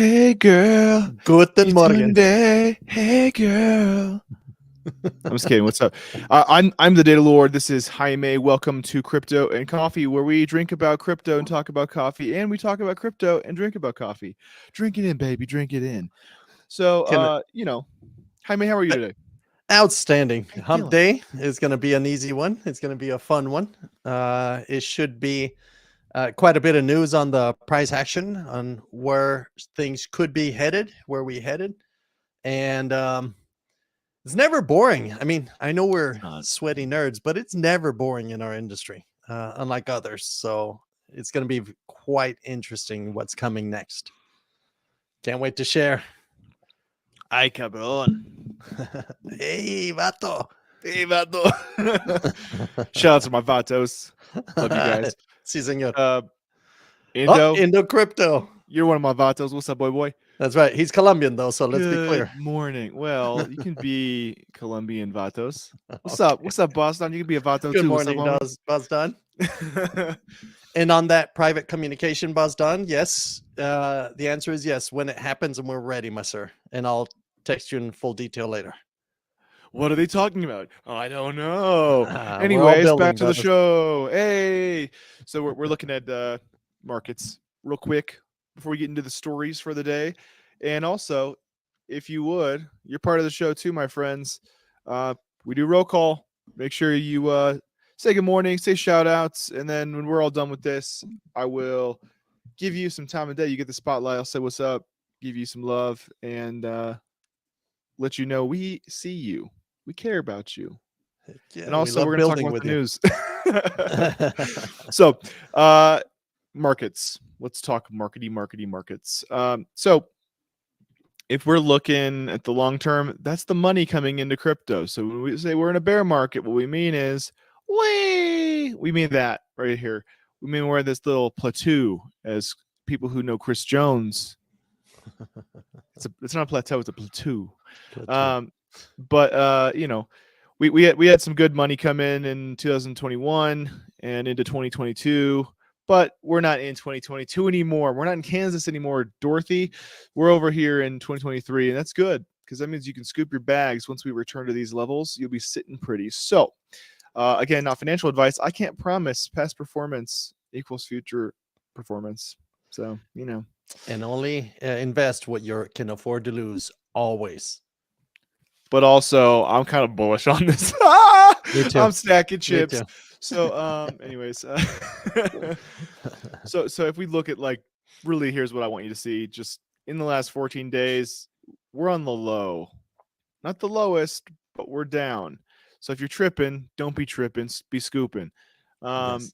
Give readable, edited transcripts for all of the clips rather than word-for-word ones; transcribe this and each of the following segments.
Hey girl, Guten you Morgen. Sunday. Hey girl. I'm just kidding. What's up? I'm the Data Lord. This is Jaime. Welcome to Crypto and Coffee, where we drink about crypto and talk about coffee, and we talk about crypto and drink about coffee. Drink it in, baby. Drink it in. So, Jaime, how are you today? Outstanding. How you Hump feeling? day is going to be an easy one. It's going to be a fun one. It should be quite a bit of news on the price action, on where things could be headed, where we headed. And it's never boring. I mean, I know we're not. sweaty nerds, but it's never boring in our industry, unlike others. So it's going to be quite interesting what's coming next. Can't wait to share. Ay, cabrón. Hey, vato. Hey, vato. Shout out to my vatos. Love you guys. Si, senor. Indo, Indo crypto. you're one of my vatos. What's up, boy? That's right. He's Colombian, though, so let's be clear. Good morning. Well, you can be Colombian vatos. What's up? What's up, Boston? You can be a vato Good too. morning, Boston. And on that private communication, Boston, yes. The answer is yes. When it happens and we're ready, my sir. And I'll text you in full detail later. What are they talking about? Oh, I don't know. We're all Anyways, building, back to the brothers. show. Hey, so we're looking at markets real quick before we get into the stories for the day, and also, if you would, you're part of the show too, my friends. We do roll call. Make sure you say good morning, say shout outs, and then when we're all done with this, I will give you some time of day. You get the spotlight. I'll say what's up, give you some love, and let you know we see you. We care about you. Yeah, And also, we're going to talk about the news. So, markets. Let's talk markets. So, if we're looking at the long term, that's the money coming into crypto. So when we say we're in a bear market, what we mean is we mean that right here. We mean we're in this little plateau, as people who know Chris Jones. It's not a plateau, it's a plateau. But we had some good money come in 2021 and into 2022, but we're not in 2022 anymore. We're not in Kansas anymore, Dorothy. We're over here in 2023, and that's good because that means you can scoop your bags. Once we return to these levels, you'll be sitting pretty. So, again, not financial advice. I can't promise past performance equals future performance. So, And only invest what you can afford to lose, always. But also, I'm kind of bullish on this. Me too. I'm stacking chips. too. So, anyways, so if we look at really, here's what I want you to see. Just in the last 14 days, we're on the low, not the lowest, but we're down. So if you're tripping, don't be tripping, be scooping. Yes.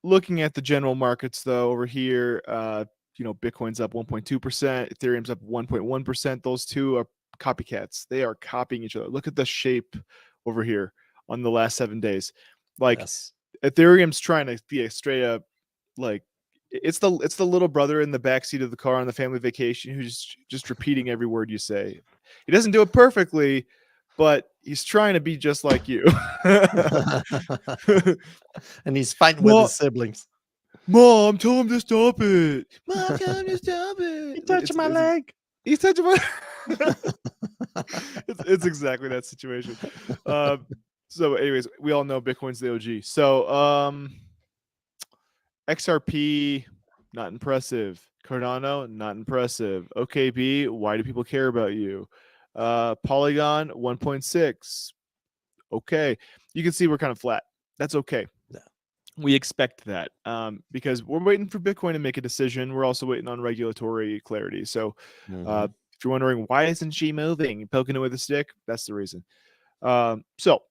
Looking at the general markets though, over here, Bitcoin's up 1.2%, Ethereum's up 1.1%. Those two are copycats. They are copying each other. Look at the shape over here on the last 7 days. Yes. Ethereum's trying to be a straight up it's the little brother in the backseat of the car on the family vacation who's just repeating every word you say. He doesn't do it perfectly, but he's trying to be just like you. And he's fighting with his siblings. Mom, tell him to stop it. Mom, tell him to stop it. He's touching my leg. He's touching my it's exactly that situation. So anyways, we all know Bitcoin's the OG. So XRP, not impressive. Cardano, not impressive. OKB, why do people care about you? Polygon, 1.6. Okay. You can see we're kind of flat. That's okay. Yeah. We expect that because we're waiting for Bitcoin to make a decision. We're also waiting on regulatory clarity. So if you're wondering, why isn't she moving? Poking it with a stick? That's the reason. So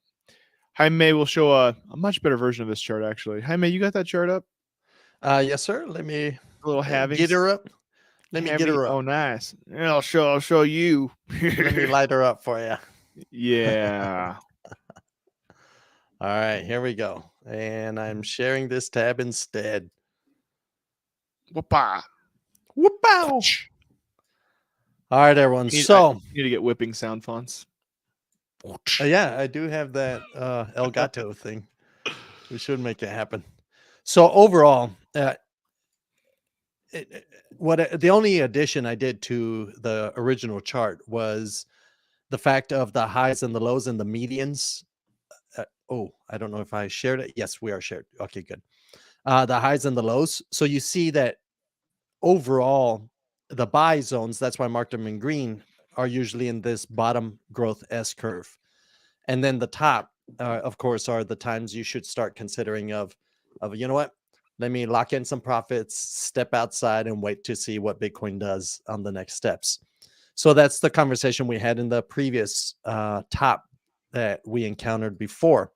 Jaime will show a much better version of this chart, actually. Jaime, you got that chart up? Yes, sir. Let me get her up. Let me get her up. Oh, nice. I'll show you. Let me light her up for you. Yeah. All right, here we go. And I'm sharing this tab instead. Whoop-ah. Whoop-ow. All right, everyone. So you need to get whipping sound fonts. Yeah, I do have that Elgato thing. We should make it happen. So overall, The only addition I did to the original chart was the fact of the highs and the lows and the medians. I don't know if I shared it. Yes, we are shared. Okay, good. The highs and the lows. So you see that overall, the buy zones, that's why I marked them in green, are usually in this bottom growth S curve. And then the top, of course, are the times you should start considering you know what, let me lock in some profits, step outside and wait to see what Bitcoin does on the next steps. So that's the conversation we had in the previous top that we encountered before.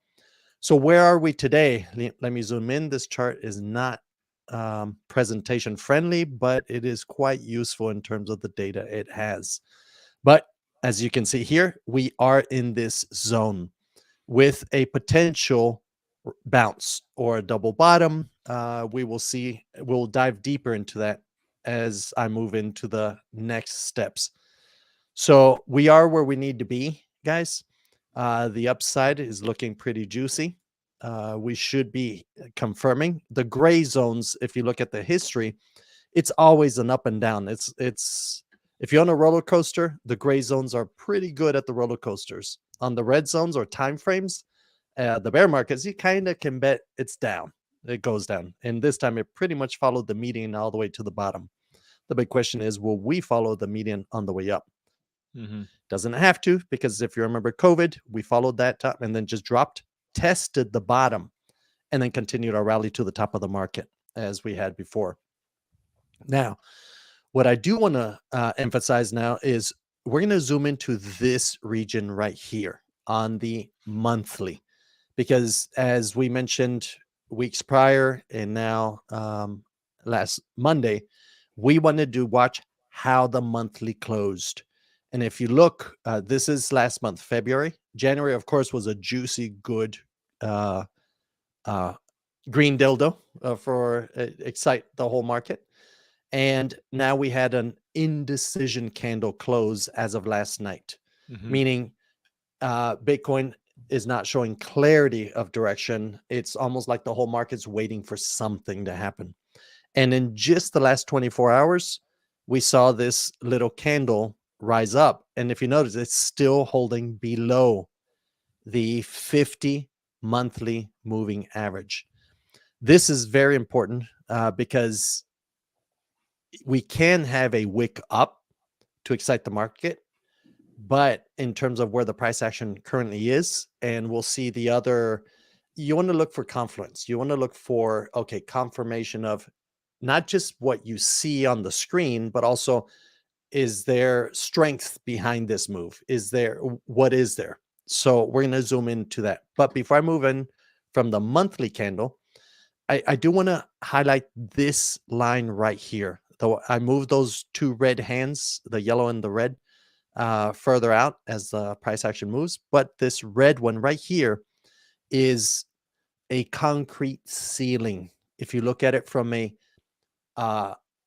So where are we today? Let me zoom in. This chart is not presentation friendly, but it is quite useful in terms of the data it has. But as you can see here, we are in this zone with a potential bounce or a double bottom. We will see, we'll dive deeper into that as I move into the next steps. So we are where we need to be, guys. The upside is looking pretty juicy. We should be confirming the gray zones. If you look at the history, it's always an up and down. It's if you're on a roller coaster, the gray zones are pretty good at the roller coasters. On the red zones or time frames, the bear markets, you kind of can bet it's down. It goes down. And this time it pretty much followed the median all the way to the bottom. The big question is, will we follow the median on the way up? Doesn't have to, because if you remember COVID, we followed that top and then just dropped, tested the bottom, and then continued our rally to the top of the market as we had before. Now, what I do want to emphasize now is we're going to zoom into this region right here on the monthly, because as we mentioned weeks prior and now last Monday, we wanted to watch how the monthly closed. And if you look, this is last month, February. January, of course, was a juicy, good green dildo for excite the whole market. And now we had an indecision candle close as of last night, meaning Bitcoin is not showing clarity of direction. It's almost like the whole market's waiting for something to happen. And in just the last 24 hours, we saw this little candle rise up. And if you notice, it's still holding below the 50 monthly moving average. This is very important because we can have a wick up to excite the market, but in terms of where the price action currently is, and we'll see the other, you want to look for confluence. You want to look for, okay, confirmation of not just what you see on the screen, but also, is there strength behind this move? What is there? So we're going to zoom into that. But before I move in from the monthly candle, I do want to highlight this line right here. Though I moved those two red hands, the yellow and the red, further out as the price action moves. But this red one right here is a concrete ceiling. If you look at it from a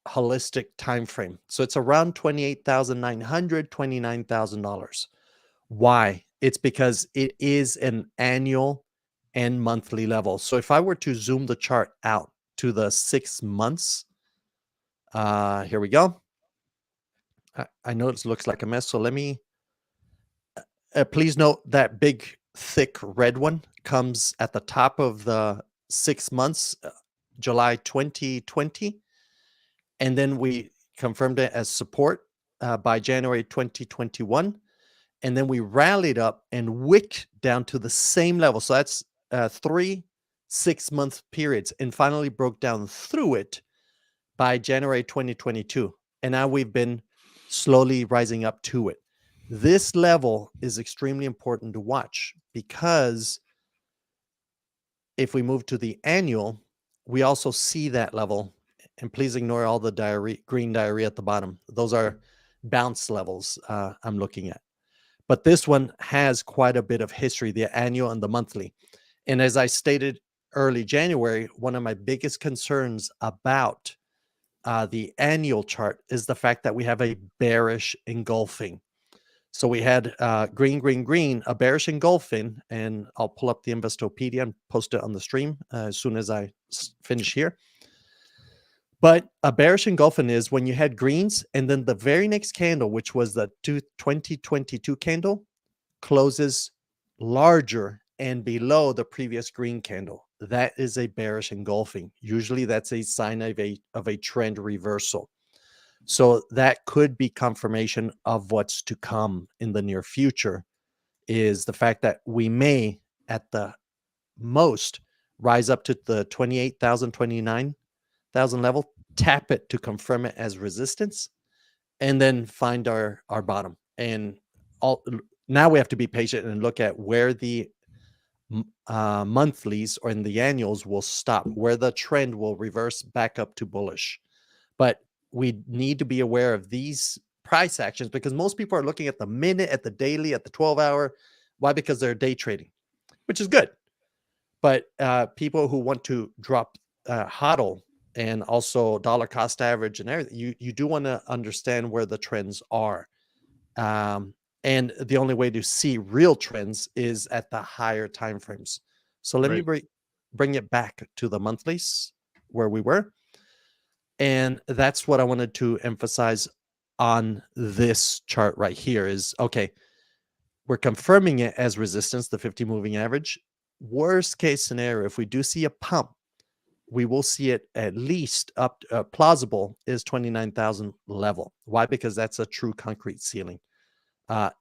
holistic time frame, so it's around $28,900, $29,000. Why? It's because it is an annual and monthly level. So if I were to zoom the chart out to the 6 months, here we go. I know it looks like a mess, so let me please note that big thick red one comes at the top of the 6 months, July 2020, and then we confirmed it as support by January 2021, and then we rallied up and wicked down to the same level. So that's 3 6-month periods, and finally broke down through it by January 2022. And now we've been slowly rising up to it. This level is extremely important to watch, because if we move to the annual, we also see that level. And please ignore all the green diarrhea at the bottom. Those are bounce levels I'm looking at. But this one has quite a bit of history, the annual and the monthly. And as I stated early January, one of my biggest concerns about the annual chart is the fact that we have a bearish engulfing. So we had green, green, green, a bearish engulfing, and I'll pull up the Investopedia and post it on the stream as soon as I finish here. But a bearish engulfing is when you had greens and then the very next candle, which was the 2022 candle, closes larger and below the previous green candle. That is a bearish engulfing. Usually that's a sign of a trend reversal. So that could be confirmation of what's to come in the near future, is the fact that we may at the most rise up to the 28,000, 29,000 level, tap it to confirm it as resistance, and then find our bottom. And all now we have to be patient and look at where the monthlies or in the annuals will stop, where the trend will reverse back up to bullish. But we need to be aware of these price actions because most people are looking at the minute, at the daily, at the 12-hour. Why? Because they're day trading, which is good. But people who want to drop HODL and also dollar cost average and everything, you do want to understand where the trends are. And the only way to see real trends is at the higher time frames. So let me bring it back to the monthlies where we were. And that's what I wanted to emphasize on this chart right here is, okay, we're confirming it as resistance, the 50 moving average. Worst case scenario, if we do see a pump, we will see it at least up plausible is 29,000 level. Why? Because that's a true concrete ceiling.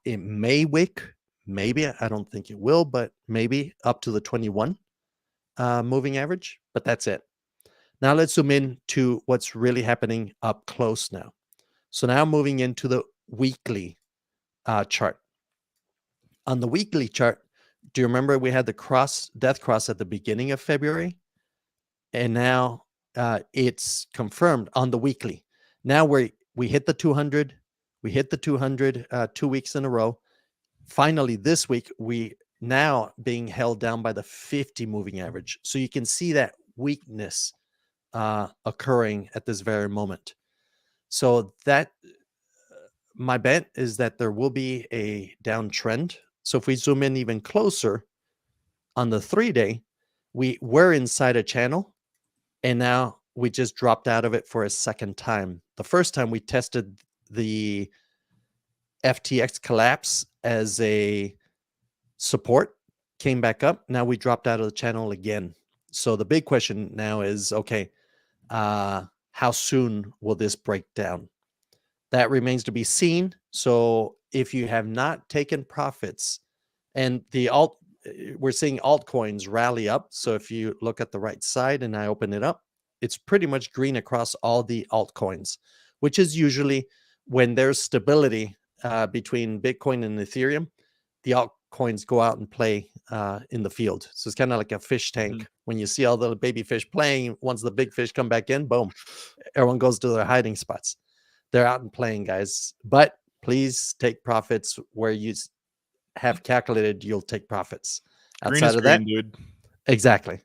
It may wick, maybe, I don't think it will, but maybe up to the 21 moving average, but that's it. Now let's zoom in to what's really happening up close now. So now moving into the weekly chart. On the weekly chart, do you remember we had the death cross at the beginning of February? And now it's confirmed on the weekly. Now we hit the 200. We hit the 200 2 weeks in a row. Finally, this week, we now being held down by the 50 moving average. So you can see that weakness occurring at this very moment. So that my bet is that there will be a downtrend. So if we zoom in even closer on the 3-day, we were inside a channel and now we just dropped out of it for a second time. The first time we tested the FTX collapse as a support, came back up. Now we dropped out of the channel again. So the big question now is, okay, how soon will this break down? That remains to be seen. So if you have not taken profits, and we're seeing altcoins rally up. So if you look at the right side and I open it up, it's pretty much green across all the altcoins, which is usually when there's stability between Bitcoin and Ethereum, the altcoins go out and play in the field. So it's kind of like a fish tank. Mm-hmm. When you see all the baby fish playing, once the big fish come back in, boom, everyone goes to their hiding spots. They're out and playing, guys. But please take profits where you have calculated you'll take profits. Outside of that, dude. Exactly.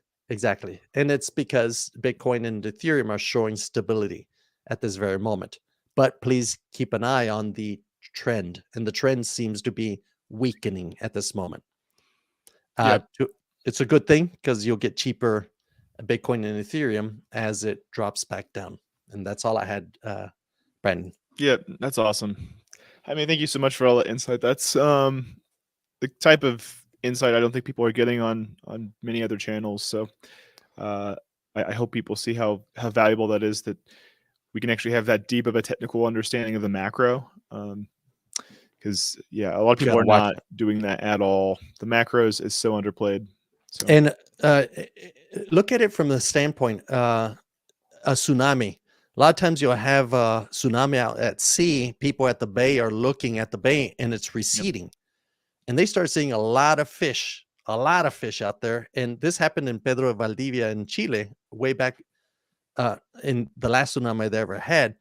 And it's because Bitcoin and Ethereum are showing stability at this very moment. But please keep an eye on the trend. And the trend seems to be weakening at this moment. It's a good thing because you'll get cheaper Bitcoin and Ethereum as it drops back down. And that's all I had, Brandon. Yeah, that's awesome. I mean, thank you so much for all the insight. That's the type of insight I don't think people are getting on many other channels. So I hope people see how valuable that is, that we can actually have that deep of a technical understanding of the macro. Because a lot of people are not doing that at all. The macros is so underplayed. So. And look at it from the standpoint, a tsunami. A lot of times you'll have a tsunami out at sea. People at the bay are looking at the bay and it's receding. Yep. And they start seeing a lot of fish out there. And this happened in Pedro de Valdivia in Chile way back in the last tsunami they ever had.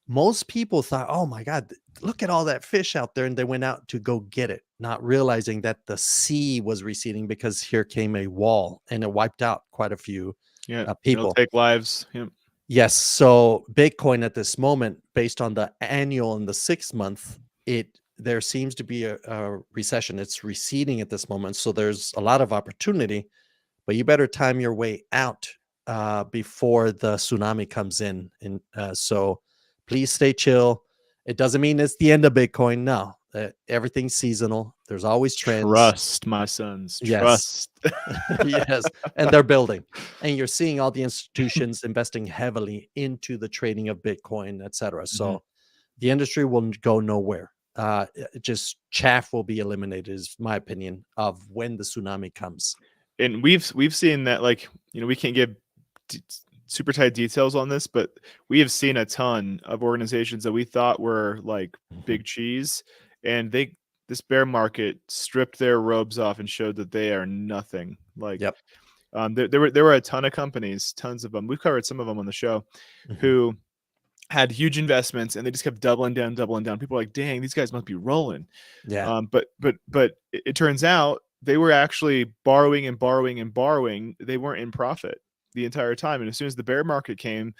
Most people thought, oh my God, look at all that fish out there. And they went out to go get it, not realizing that the sea was receding because here came a wall and it wiped out quite a few people. It'll take lives. Yep. Yes. So Bitcoin at this moment, based on the annual and the 6 month, there seems to be a recession. It's receding at this moment. So there's a lot of opportunity, but you better time your way out before the tsunami comes in. So please stay chill. It doesn't mean it's the end of Bitcoin. No, everything's seasonal. There's always trends. Trust, my sons. Yes. Trust. Yes. And they're building. And you're seeing all the institutions investing heavily into the trading of Bitcoin, et cetera. So the industry will go nowhere. Just chaff will be eliminated, is my opinion, of when the tsunami comes. And we've seen that, like, we can't give super tight details on this, but we have seen a ton of organizations that we thought were like big cheese, and this bear market stripped their robes off and showed that they are nothing. Like, Yep. There were a ton of companies, tons of them. We've covered some of them on the show, who had huge investments and they just kept doubling down. People are like, dang, these guys must be rolling. Yeah. But it turns out they were actually borrowing and borrowing and borrowing. They weren't in profit the entire time. And as soon as the bear market came,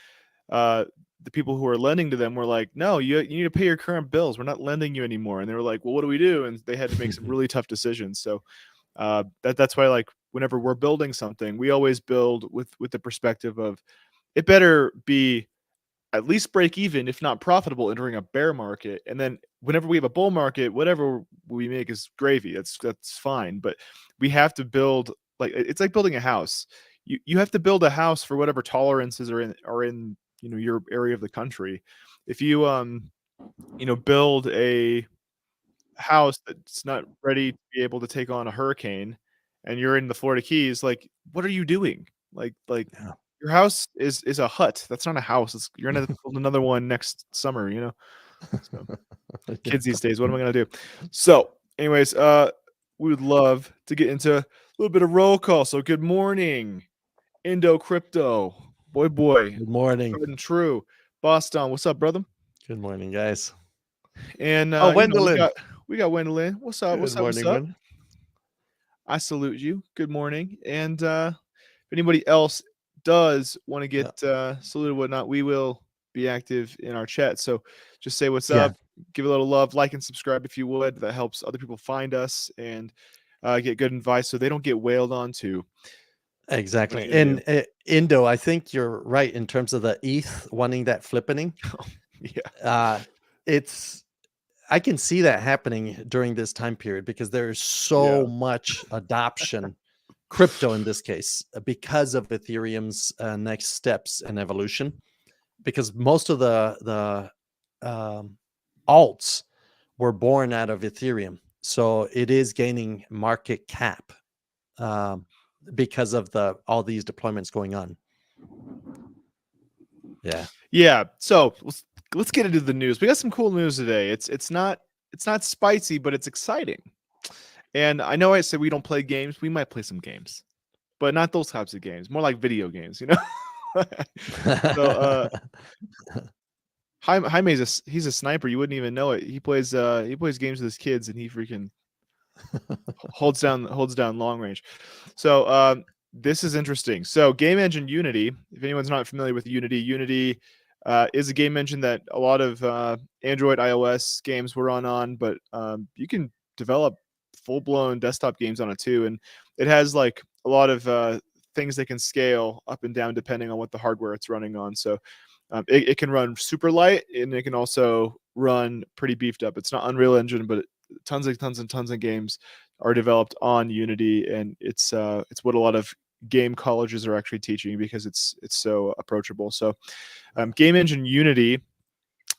the people who were lending to them were like, no, you need to pay your current bills. We're not lending you anymore. And they were like, well, what do we do? And they had to make some really tough decisions. So that's why, like, whenever we're building something, we always build with the perspective of it better be at least break even, if not profitable, entering a bear market. And then whenever we have a bull market, whatever we make is gravy. That's fine. But we have to build, like, it's like building a house. You have to build a house for whatever tolerances are in your area of the country. If you build a house that's not ready to be able to take on a hurricane, and you're in the Florida Keys, like, what are you doing? Like Yeah. your house is a hut. That's not a house. You're gonna build another one next summer, So kids these days, what am I gonna do? So, anyways, we would love to get into a little bit of roll call. So, good morning, Indo Crypto, boy, Good morning. good and true, Boston. What's up, brother? Good morning, guys. And Oh, we Wendelin. got Wendell. What's up? Good What's morning, up? Wen. I salute you. Good morning. And if anybody else does want to get saluted, whatnot, we will be active in our chat. So just say what's up, give a little love, like and subscribe if you would. That helps other people find us and get good advice so they don't get wailed on too. Exactly. And Indo, I think you're right in terms of the ETH wanting that flippening. Yeah. I can see that happening during this time period because there is so much adoption, crypto in this case, because of Ethereum's next steps and evolution. Because most of the alts were born out of Ethereum, so it is gaining market cap because of all these deployments going on. Yeah. So let's get into the news. We got some cool news today. It's not spicy, but it's exciting. And I know I said we don't play games. We might play some games, but not those types of games. More like video games, So Jaime's he's a sniper. You wouldn't even know it. He plays games with his kids, and he freaking holds down long range. So this is interesting. So game engine Unity. If anyone's not familiar with Unity is a game engine that a lot of Android, iOS games will run on, but you can develop full-blown desktop games on it too, and it has like a lot of things that can scale up and down depending on what the hardware it's running on. So it can run super light, and it can also run pretty beefed up. It's not Unreal Engine, but tons of games are developed on Unity, and it's what a lot of game colleges are actually teaching because it's so approachable. So game engine Unity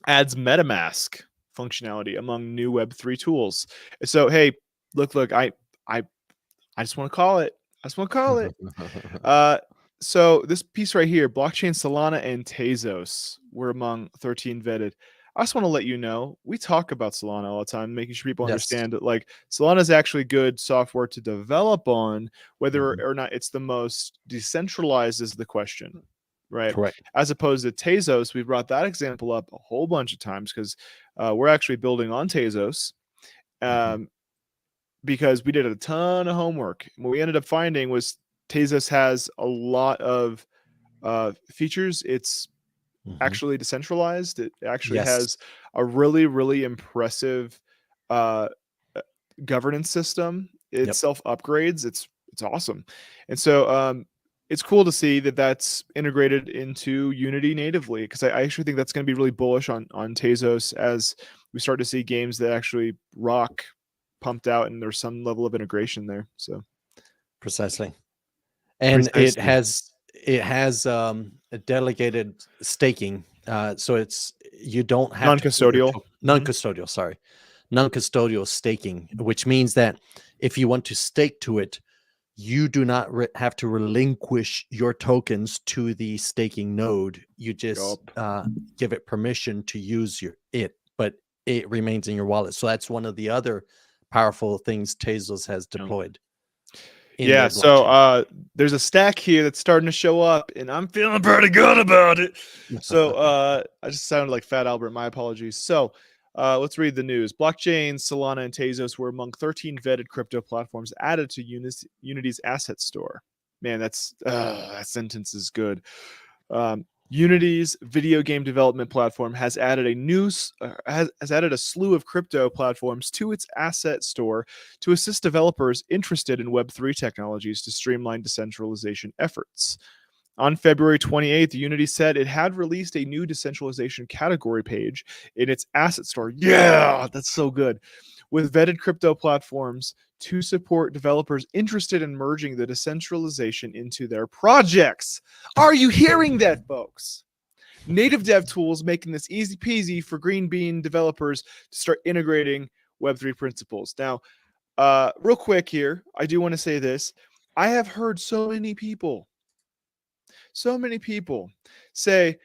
adds MetaMask functionality among new Web3 tools. So hey, look, I just want to call it. So this piece right here, blockchain Solana and Tezos were among 13 vetted. I just want to let you know, we talk about Solana all the time, making sure people understand that, like, Solana is actually good software to develop on. Whether or not it's the most decentralized is the question, right? Correct. As opposed to Tezos, we brought that example up a whole bunch of times because we're actually building on Tezos. Because we did a ton of homework. What we ended up finding was Tezos has a lot of features. It's actually decentralized. It actually has a really, really impressive governance system. It self upgrades. It's awesome. And so it's cool to see that that's integrated into Unity natively, because I actually think that's going to be really bullish on Tezos as we start to see games that actually rock pumped out and there's some level of integration there. So Precisely. And precisely. it has a delegated staking. So it's you don't have to keep your Non-custodial. non-custodial, sorry. Non-custodial staking, which means that if you want to stake to it, you do not have to relinquish your tokens to the staking node. You just give it permission to use it, but it remains in your wallet. So that's one of the other powerful things Tezos has deployed. Yeah, so there's a stack here that's starting to show up, and I'm feeling pretty good about it. So I just sounded like Fat Albert. My apologies. So let's read the news. Blockchain, Solana, and Tezos were among 13 vetted crypto platforms added to Unity's asset store. Man, that sentence is good. Unity's video game development platform has added a slew of crypto platforms to its asset store to assist developers interested in Web3 technologies to streamline decentralization efforts. On February 28th, Unity said it had released a new decentralization category page in its asset store. Yeah, that's so good. With vetted crypto platforms to support developers interested in merging the decentralization into their projects. Are you hearing that, folks? Native dev tools making this easy peasy for green bean developers to start integrating Web3 principles. Now, real quick here, I do want to say this. I have heard so many people say,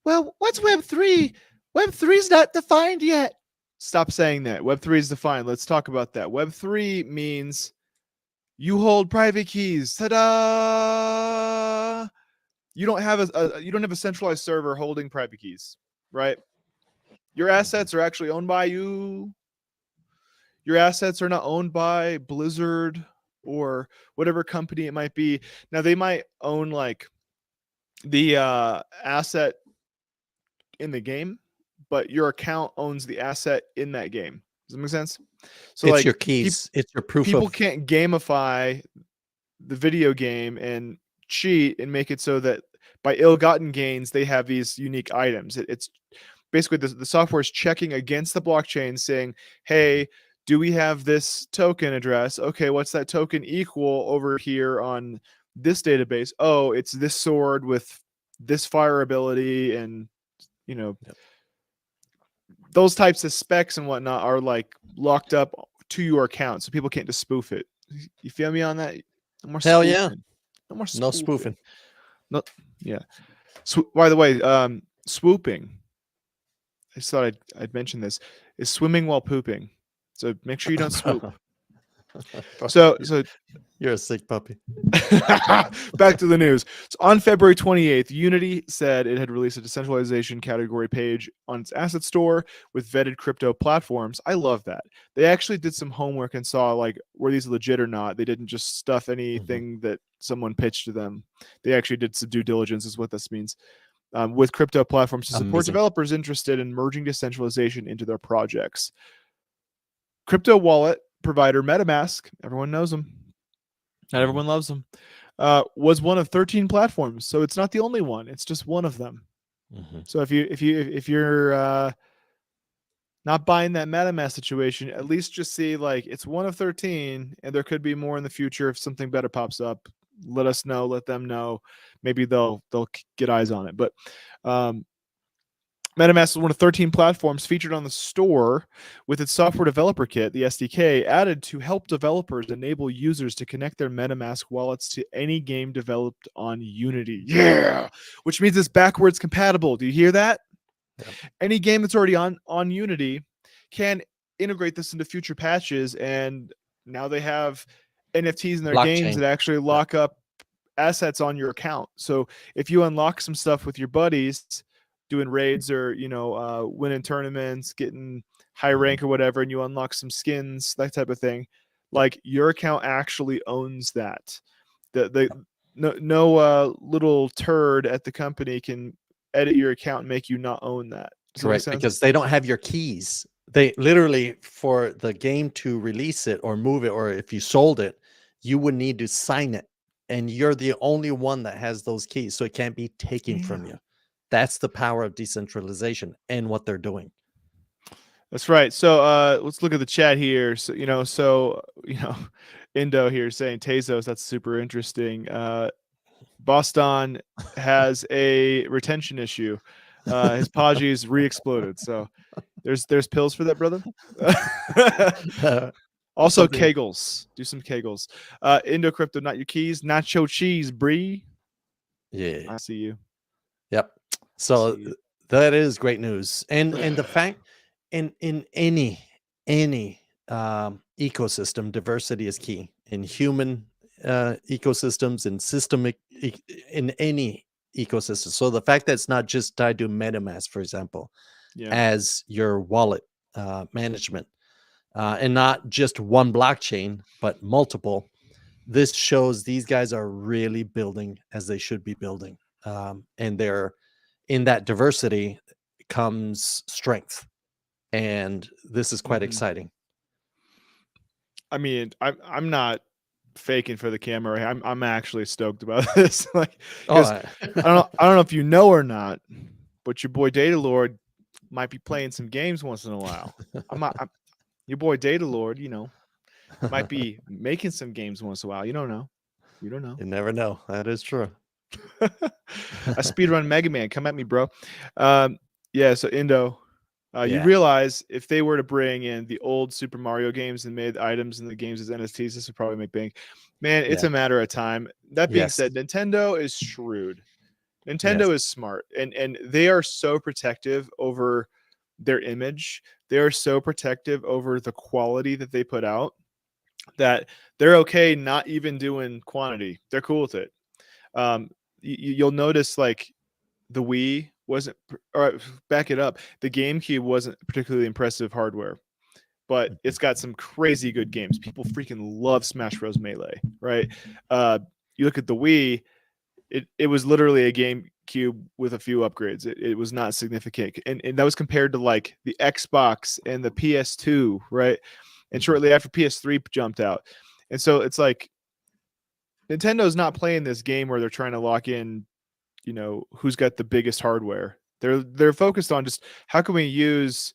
well, what's Web3? Web3 is not defined yet. Stop saying that. Web3 is defined. Let's talk about that. Web3 means you hold private keys. Ta-da! You don't have a centralized server holding private keys, right? Your assets are actually owned by you. Your assets are not owned by Blizzard or whatever company it might be. Now they might own like the asset in the game, but your account owns the asset in that game. Does that make sense? So it's like your keys. It's your proof. People can't gamify the video game and cheat and make it so that by ill-gotten gains they have these unique items. It's basically the software is checking against the blockchain, saying, "Hey, do we have this token address? Okay, what's that token equal over here on this database? Oh, it's this sword with this fire ability," and those types of specs and whatnot are like locked up to your account, so people can't just spoof it. You feel me on that? No more Hell spoofing. Yeah. No more spoofing. No spoofing. No, yeah. By the way, swooping. I just thought I'd mention this. Is swimming while pooping. So make sure you don't swoop. So you're a sick puppy. Back to the news. So on February 28th, Unity said it had released a decentralization category page on its asset store with vetted crypto platforms. I love that. They actually did some homework and saw like were these legit or not. They didn't just stuff anything that someone pitched to them. They actually did some due diligence is what this means. With crypto platforms to support developers interested in merging decentralization into their projects. Crypto wallet provider MetaMask, everyone knows them. Not everyone loves them. Was one of 13 platforms, so it's not the only one. It's just one of them. So if you're not buying that MetaMask situation, at least just see like it's one of 13, and there could be more in the future if something better pops up. Let us know. Let them know. Maybe they'll get eyes on it. But MetaMask is one of 13 platforms featured on the store with its software developer kit, the SDK, added to help developers enable users to connect their MetaMask wallets to any game developed on Unity. Yeah! Which means it's backwards compatible. Do you hear that? Yeah. Any game that's already on Unity can integrate this into future patches, and now they have NFTs in their games that actually lock up assets on your account. So if you unlock some stuff with your buddies doing raids or winning tournaments, getting high rank or whatever, and you unlock some skins, that type of thing, like your account actually owns that. No little turd at the company can edit your account and make you not own that. Correct, because they don't have your keys. They literally, for the game to release it or move it, or if you sold it, you would need to sign it and you're the only one that has those keys, so it can't be taken from Yeah. you. That's the power of decentralization and what they're doing. That's right. So let's look at the chat here. Indo here saying Tezos, that's super interesting. Boston has a retention issue. His Podgy's re-exploded. So there's pills for that, brother. Also Something. Kegels. Do some Kegels. Indo Crypto, not your keys. Nacho cheese, Bree. Yeah. I see you. Yep. I So see you. that is great news. And the fact in any ecosystem, diversity is key. In human ecosystems, in systemic in any ecosystem. So the fact that it's not just tied to MetaMask, for example, Yeah. as your wallet management, and not just one blockchain, but multiple. This shows these guys are really building as they should be building, and they're in that diversity comes strength, and this is quite exciting. I mean, I'm not faking for the camera. I'm actually stoked about this. Like, because I don't know if you know or not, but your boy Data Lord might be playing some games once in a while. Your boy Data Lord, might be making some games once in a while. You don't know. You don't know. You never know. That is true. A speedrun Mega Man, come at me, bro. Yeah. So Indo, you Yeah. realize if they were to bring in the old Super Mario games and made items in the games as NFTs, this would probably make bank. Man, it's Yeah. a matter of time. That being Yes. said, Nintendo is shrewd. Yes. Nintendo is smart, and they are so protective over their image. They are so protective over the quality that they put out that they're okay not even doing quantity. They're cool with it. You'll notice like the Wii wasn't, or back it up, the GameCube wasn't particularly impressive hardware, but it's got some crazy good games. People freaking love Smash Bros. Melee, right? You look at the Wii, it was literally a GameCube with a few upgrades. It was not significant, and that was compared to like the Xbox and the PS2, right? And shortly after PS3 jumped out, and so it's like Nintendo's not playing this game where they're trying to lock in, who's got the biggest hardware. They're focused on just how can we use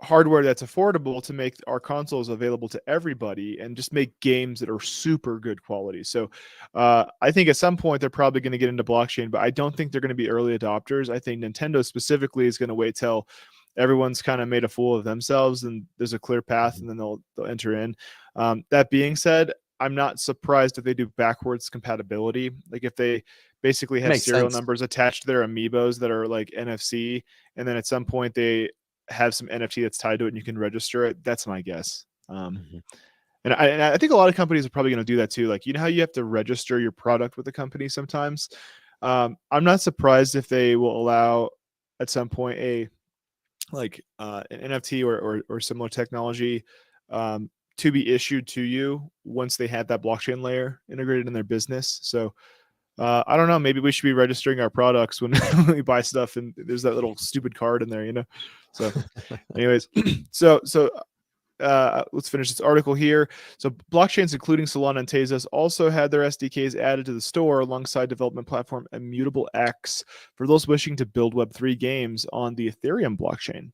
hardware that's affordable to make our consoles available to everybody and just make games that are super good quality. So I think at some point they're probably going to get into blockchain, but I don't think they're going to be early adopters. I think Nintendo specifically is going to wait till everyone's kind of made a fool of themselves and there's a clear path, and then they'll enter in. That being said, I'm not surprised if they do backwards compatibility. Like if they basically have serial numbers attached to their amiibos that are like NFC, and then at some point they have some NFT that's tied to it and you can register it. That's my guess. And I think a lot of companies are probably going to do that too. Like, how you have to register your product with a company sometimes. I'm not surprised if they will allow at some point an NFT or similar technology to be issued to you once they have that blockchain layer integrated in their business. So I don't know. Maybe we should be registering our products when we buy stuff, and there's that little stupid card in there, So, anyways, so let's finish this article here. So, blockchains including Solana and Tezos also had their SDKs added to the store alongside development platform Immutable X for those wishing to build Web3 games on the Ethereum blockchain.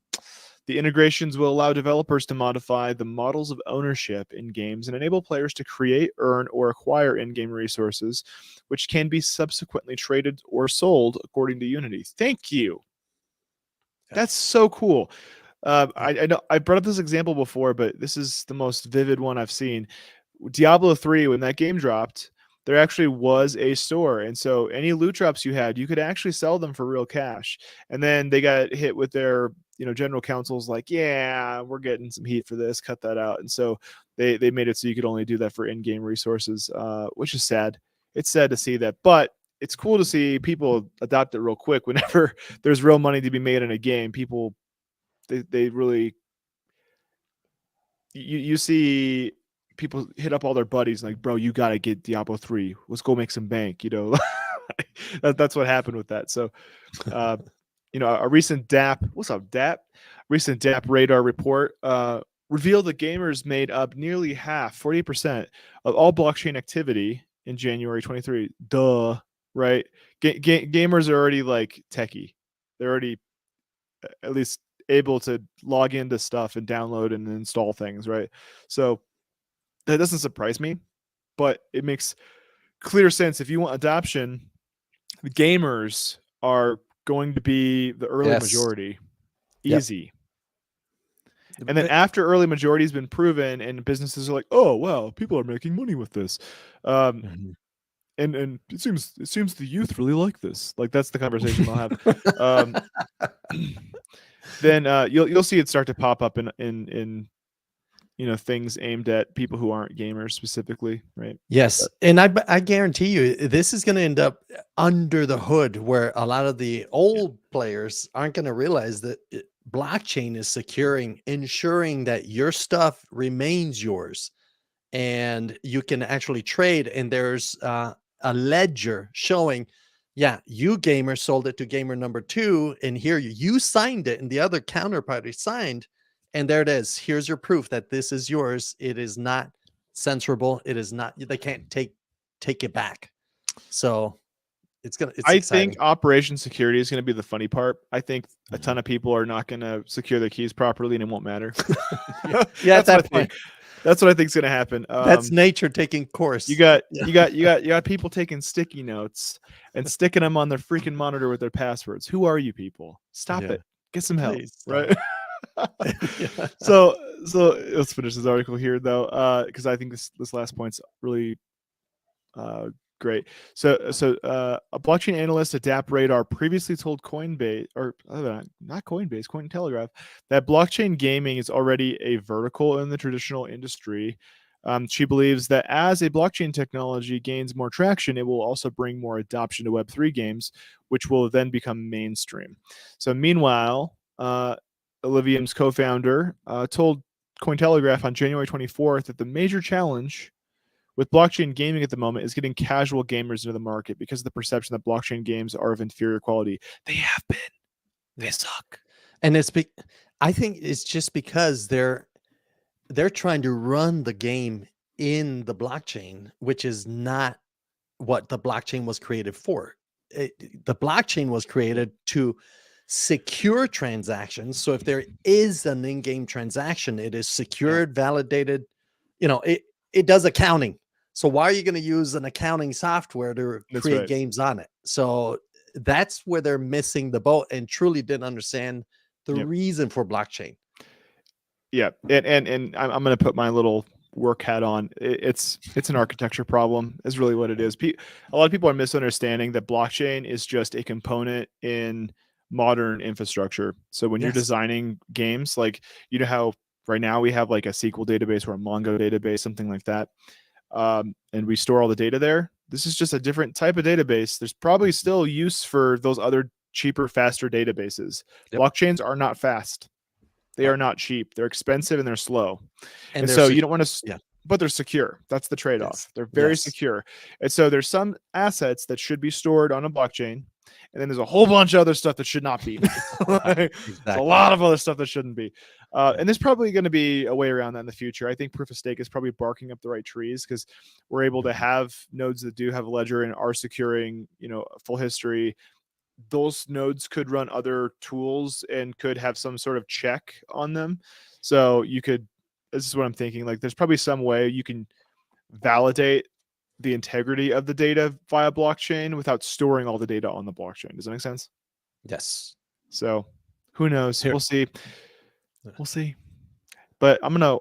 The integrations will allow developers to modify the models of ownership in games and enable players to create, earn, or acquire in-game resources, which can be subsequently traded or sold according to Unity. Thank you. That's so cool. I know I brought up this example before, but this is the most vivid one I've seen. Diablo 3, when that game dropped, there actually was a store. And so any loot drops you had, you could actually sell them for real cash. And then they got hit with their, general counsel's like, yeah, we're getting some heat for this, cut that out. And so they made it so you could only do that for in-game resources, which is sad. It's sad to see that, but it's cool to see people adopt it real quick. Whenever there's real money to be made in a game, people, they really, you see people hit up all their buddies like, bro, you got to get Diablo 3. Let's go make some bank, that's what happened with that. So, a recent what's up, DAP? Recent DAP radar report revealed that gamers made up nearly half, 40%, of all blockchain activity in January 23. Duh, right? Gamers are already like techie. They're already at least able to log into stuff and download and install things, right? So that doesn't surprise me, but it makes clear sense. If you want adoption, the gamers are going to be the early Yes. majority. Yep. Easy. And then after early majority has been proven and businesses are like, oh, well, people are making money with this. Mhm. And it seems the youth really like this. Like that's the conversation they'll have. Um, then you'll see it start to pop up in things aimed at people who aren't gamers specifically, right? Yes, and I guarantee you this is going to end up under the hood where a lot of the old players aren't going to realize that blockchain is ensuring that your stuff remains yours and you can actually trade. And there's a ledger showing, yeah, you gamer sold it to gamer number 2, and here you signed it, and the other counterparty signed, and there it is. Here's your proof that this is yours. It is not censorable. It is not. They can't take it back. So it's I exciting. think operation security is going to be the funny part. I think a ton of people are not going to secure their keys properly, and it won't matter. Yeah, at That's what I that point, think. That's what I think is going to happen. that's nature taking course. You got people taking sticky notes and sticking them on their freaking monitor with their passwords. Who are you people? Stop Yeah. it. Get some help, Please right? Yeah. So let's finish this article here though, because I think this last point's really great. So a blockchain analyst at Dapp Radar previously told Coinbase, or not Coinbase, Cointelegraph, that blockchain gaming is already a vertical in the traditional industry. She believes that as a blockchain technology gains more traction, it will also bring more adoption to Web3 games, which will then become mainstream. So meanwhile, Illuvium's co-founder told Cointelegraph on January 24th that the major challenge with blockchain gaming at the moment is getting casual gamers into the market because of the perception that blockchain games are of inferior quality. They have been. They suck. And I think it's just because they're trying to run the game in the blockchain, which is not what the blockchain was created for. The blockchain was created to secure transactions. So if there is an in-game transaction, it is secured, validated. It does accounting. So why are you going to use an accounting software to create games on it? So that's where they're missing the boat and truly didn't understand the reason for blockchain. Yeah, and I'm going to put my little work hat on. It's an architecture problem is really what it is. A lot of people are misunderstanding that blockchain is just a component in modern infrastructure. So when you're designing games, like how right now we have like a SQL database or a Mongo database, something like that, and we store all the data there. This is just a different type of database. There's probably still use for those other cheaper, faster databases. Blockchains are not fast. They are not cheap. They're expensive and they're slow. And so you don't want to, but they're secure. That's the trade-off. They're very secure. And so there's some assets that should be stored on a blockchain. And then there's a whole bunch of other stuff that should not be. There's a lot of other stuff that shouldn't be. And there's probably going to be a way around that in the future. I think proof of stake is probably barking up the right trees because we're able to have nodes that do have a ledger and are securing, full history. Those nodes could run other tools and could have some sort of check on them. So this is what I'm thinking. Like there's probably some way you can validate the integrity of the data via blockchain without storing all the data on the blockchain. Does that make sense? Yes. So who knows? We'll see. But I'm going to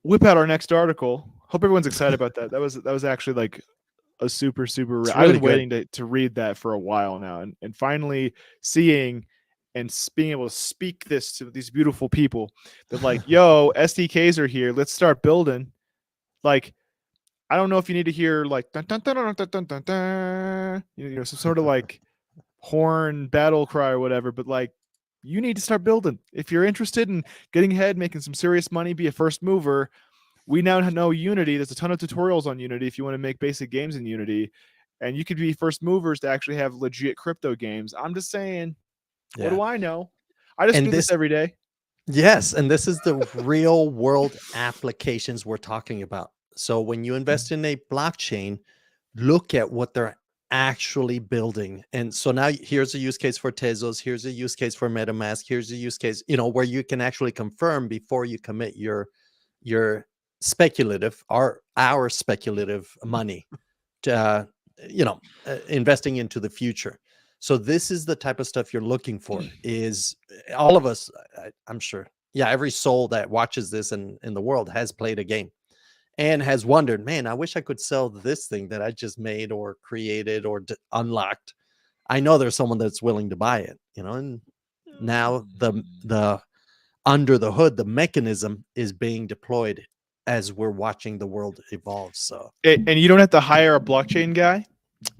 whip out our next article. Hope everyone's excited about that. That was actually like a super I've been waiting to read that for a while now, and finally seeing and being able to speak this to these beautiful people that like, yo, SDKs are here, let's start building. Like, I don't know if you need to hear like dun, dun, dun, dun, dun, dun, dun, dun, some sort of like horn battle cry or whatever, but like you need to start building. If you're interested in getting ahead, making some serious money, be a first mover. We now know Unity. There's a ton of tutorials on Unity if you want to make basic games in Unity. And you could be first movers to actually have legit crypto games. I'm just saying, what do I know? I just do this every day. Yes, and this is the real world applications we're talking about. So when you invest in a blockchain, look at what they're actually building. And so now here's a use case for Tezos, here's a use case for MetaMask, here's a use case, where you can actually confirm before you commit your speculative or our speculative money to investing into the future. So this is the type of stuff you're looking for. Is all of us, I'm sure, yeah, every soul that watches this in the world has played a game and has wondered, man, I wish I could sell this thing that I just made or created or unlocked. I know there's someone that's willing to buy it, and now the under the hood, the mechanism is being deployed as we're watching the world evolve. So, and you don't have to hire a blockchain guy,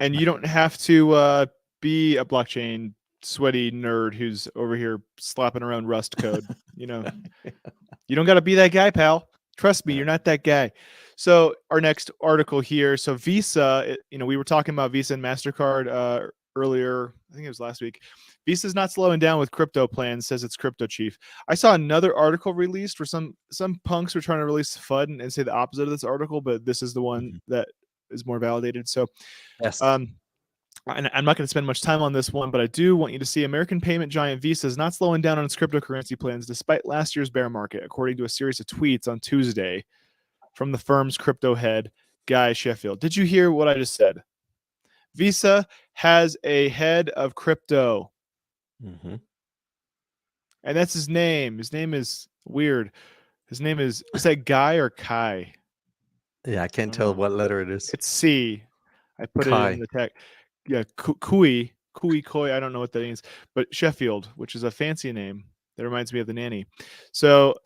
and you don't have to be a blockchain sweaty nerd who's over here slapping around Rust code. You don't got to be that guy, pal. Trust me, you're not that guy. So our next article here. So Visa, we were talking about Visa and MasterCard earlier. I think it was last week. Visa's not slowing down with crypto plans, says its crypto chief. I saw another article released where some punks were trying to release FUD and say the opposite of this article, but this is the one that is more validated. So, yes. and I'm not going to spend much time on this one, but I do want you to see American payment giant Visa is not slowing down on its cryptocurrency plans despite last year's bear market, according to a series of tweets on Tuesday from the firm's crypto head, Guy Sheffield. Did you hear what I just said? Visa has a head of crypto. And that's his name. His name is weird. His name is that Guy or Kai? Yeah, I can't tell what letter it is. It's C. I put Kai. it in the text. Yeah, Kui Koi. I don't know what that means, but Sheffield, which is a fancy name that reminds me of the nanny. So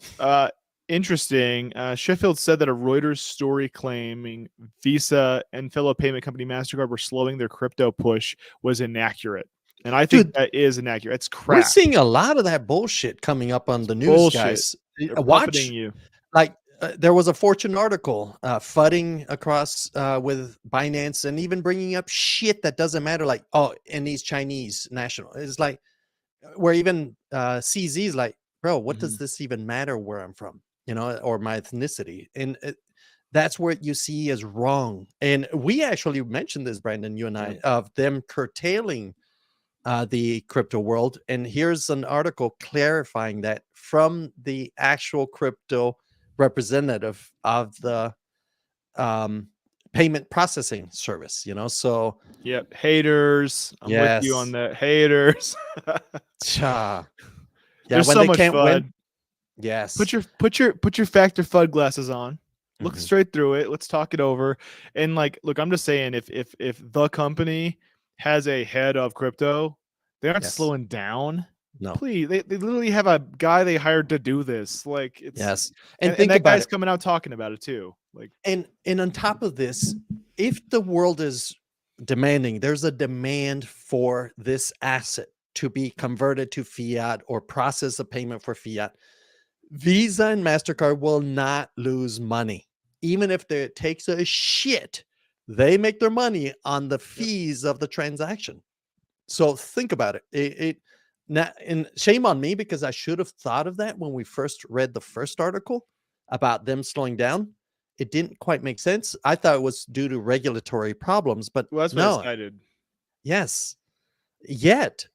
interesting. Sheffield said that a Reuters story claiming Visa and fellow payment company MasterCard were slowing their crypto push was inaccurate. And I think that is inaccurate. It's crap. We're seeing a lot of that bullshit coming up on the news, guys. Watch you. Like there was a Fortune article fudding across with Binance and even bringing up shit that doesn't matter. Like, and these Chinese national. It's like where even CZ is like, bro, what does this even matter where I'm from? Or my ethnicity. And that's what you see as wrong. And we actually mentioned this, Brandon, you and I, of them curtailing the crypto world. And here's an article clarifying that from the actual crypto representative of the payment processing service, So haters. I'm with you on that. Haters. Yeah, there's when so they much can't FUD. win. Yes. Put your factor FUD glasses on. Look straight through it. Let's talk it over. And look, I'm just saying, if the company has a head of crypto, they aren't slowing down. No, please. They literally have a guy they hired to do this. It's and think that guy's coming out talking about it too. And on top of this, if the world is demanding, there's a demand for this asset to be converted to fiat or process a payment for fiat. Visa and MasterCard will not lose money. Even if it takes a shit, they make their money on the fees of the transaction. So think about it. And shame on me because I should have thought of that when we first read the first article about them slowing down. It didn't quite make sense. I thought it was due to regulatory problems, but that's what I decided. Yes. Yet,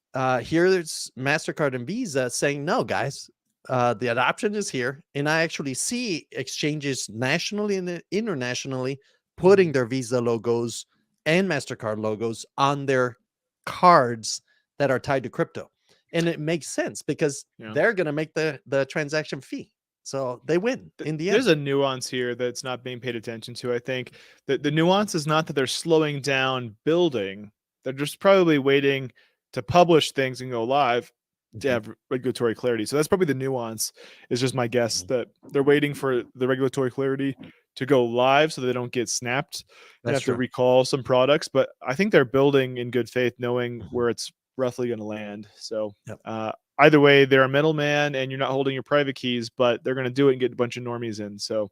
here's MasterCard and Visa saying, no, guys, the adoption is here. And I actually see exchanges nationally and internationally putting their Visa logos and MasterCard logos on their cards that are tied to crypto. And it makes sense because they're going to make the transaction fee. So they win in the end. There's a nuance here that's not being paid attention to. I think that the nuance is not that they're slowing down building. They're just probably waiting to publish things and go live to have regulatory clarity. So that's probably the nuance, is just my guess, that they're waiting for the regulatory clarity to go live so they don't get snapped and have to recall some products. But I think they're building in good faith, knowing where it's roughly going to land. So either way, they're a middleman and you're not holding your private keys, but they're going to do it and get a bunch of normies in. So